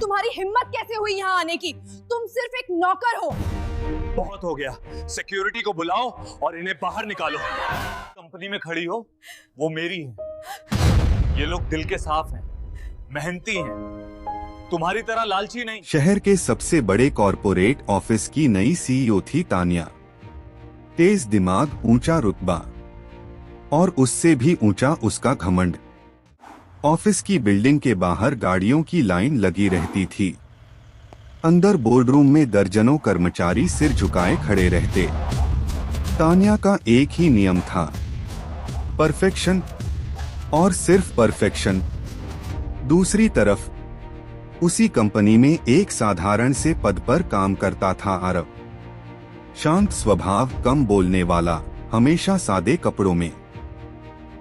तुम्हारी हिम्मत कैसे हुई यहाँ आने की? तुम सिर्फ एक नौकर हो। बहुत हो गया, सिक्योरिटी को बुलाओ और इन्हें बाहर निकालो। कंपनी में खड़ी हो वो मेरी है। ये लोग दिल के साफ हैं, मेहनती हैं, तुम्हारी तरह लालची नहीं। शहर के सबसे बड़े कॉरपोरेट ऑफिस की नई सीईओ थी तान्या। तेज दिमाग, ऊंचा रुतबा और उससे भी ऊंचा उसका घमंड। ऑफिस की बिल्डिंग के बाहर गाड़ियों की लाइन लगी रहती थी। अंदर बोर्डरूम में दर्जनों कर्मचारी सिर झुकाए खड़े रहते। तान्या का एक ही नियम था, परफेक्शन और सिर्फ परफेक्शन। दूसरी तरफ उसी कंपनी में एक साधारण से पद पर काम करता था आरव। शांत स्वभाव, कम बोलने वाला, हमेशा सादे कपड़ों में।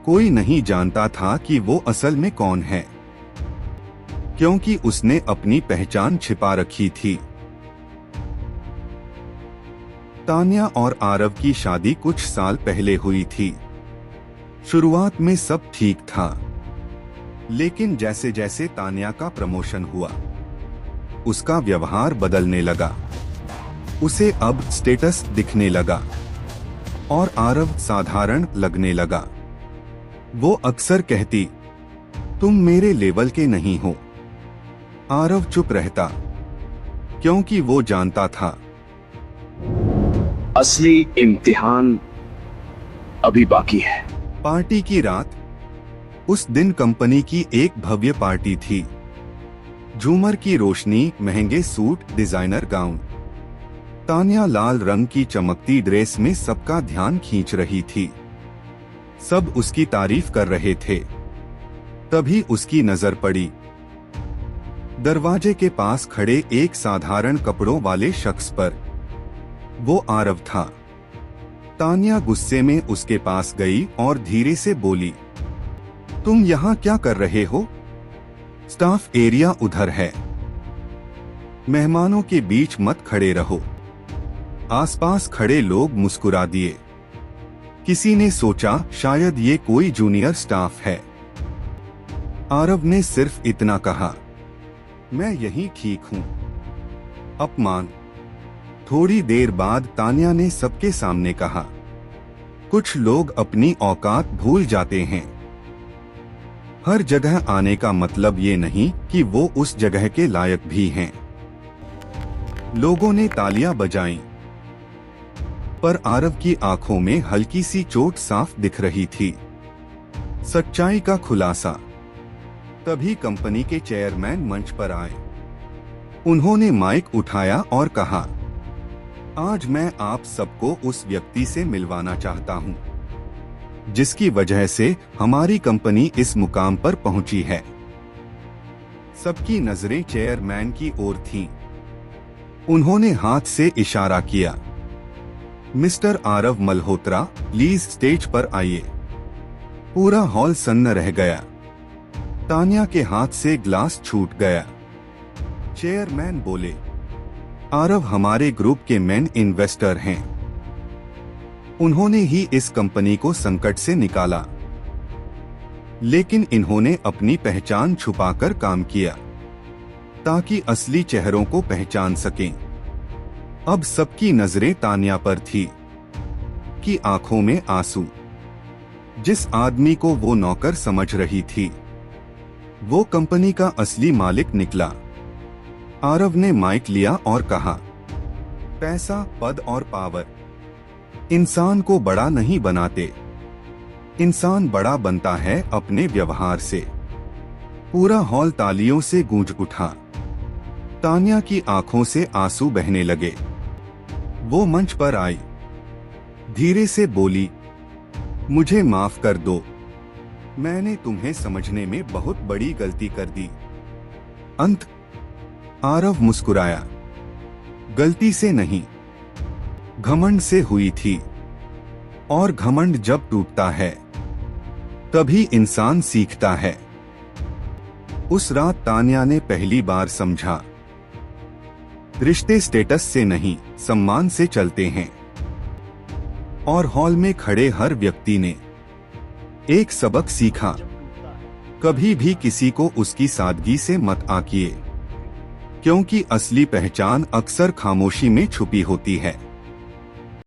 कोई नहीं जानता था कि वो असल में कौन है, क्योंकि उसने अपनी पहचान छिपा रखी थी। तान्या और आरव की शादी कुछ साल पहले हुई थी। शुरुआत में सब ठीक था, लेकिन जैसे जैसे तान्या का प्रमोशन हुआ, उसका व्यवहार बदलने लगा। उसे अब स्टेटस दिखने लगा और आरव साधारण लगने लगा। वो अक्सर कहती, तुम मेरे लेवल के नहीं हो। आरव चुप रहता, क्योंकि वो जानता था असली इम्तिहान अभी बाकी है। पार्टी की रात। उस दिन कंपनी की एक भव्य पार्टी थी। झूमर की रोशनी, महंगे सूट, डिजाइनर गाउन। तान्या लाल रंग की चमकती ड्रेस में सबका ध्यान खींच रही थी। सब उसकी तारीफ कर रहे थे। तभी उसकी नजर पड़ी दरवाजे के पास खड़े एक साधारण कपड़ों वाले शख्स पर। वो आरव था। तान्या गुस्से में उसके पास गई और धीरे से बोली, तुम यहाँ क्या कर रहे हो? स्टाफ एरिया उधर है, मेहमानों के बीच मत खड़े रहो। आसपास खड़े लोग मुस्कुरा दिए। किसी ने सोचा शायद ये कोई जूनियर स्टाफ है। आरव ने सिर्फ इतना कहा, मैं यहीं ठीक हूँ। अपमान। थोड़ी देर बाद तान्या ने सबके सामने कहा, कुछ लोग अपनी औकात भूल जाते हैं। हर जगह आने का मतलब ये नहीं कि वो उस जगह के लायक भी हैं। लोगों ने तालियां बजाईं, पर आरव की आंखों में हल्की सी चोट साफ दिख रही थी। सच्चाई का खुलासा। तभी कंपनी के चेयरमैन मंच पर आए। उन्होंने माइक उठाया और कहा, आज मैं आप सबको उस व्यक्ति से मिलवाना चाहता हूं, जिसकी वजह से हमारी कंपनी इस मुकाम पर पहुंची है। सबकी नजरें चेयरमैन की ओर थीं। उन्होंने हाथ से इशारा किया, mister Aarav Malhotra, please stage पर आइए। पूरा हॉल सन्न रह गया। तान्या के हाथ से ग्लास छूट गया। चेयरमैन बोले, आरव हमारे ग्रुप के मेन इन्वेस्टर हैं। उन्होंने ही इस कंपनी को संकट से निकाला, लेकिन इन्होंने अपनी पहचान छुपाकर काम किया ताकि असली चेहरों को पहचान सकें। अब सबकी नजरें तान्या पर थी, कि आंखों में आंसू। जिस आदमी को वो नौकर समझ रही थी, वो कंपनी का असली मालिक निकला। आरव ने माइक लिया और कहा, पैसा, पद और पावर इंसान को बड़ा नहीं बनाते। इंसान बड़ा बनता है अपने व्यवहार से। पूरा हॉल तालियों से गूंज उठा। तान्या की आंखों से आंसू बहने लगे। वो मंच पर आई, धीरे से बोली, मुझे माफ कर दो, मैंने तुम्हें समझने में बहुत बड़ी गलती कर दी। अंत। आरव मुस्कुराया, गलती से नहीं, घमंड से हुई थी। और घमंड जब टूटता है, तभी इंसान सीखता है। उस रात तान्या ने पहली बार समझा, रिश्ते स्टेटस से नहीं, सम्मान से चलते हैं। और हॉल में खड़े हर व्यक्ति ने एक सबक सीखा, कभी भी किसी को उसकी सादगी से मत आकिए। क्योंकि असली पहचान अक्सर खामोशी में छुपी होती है।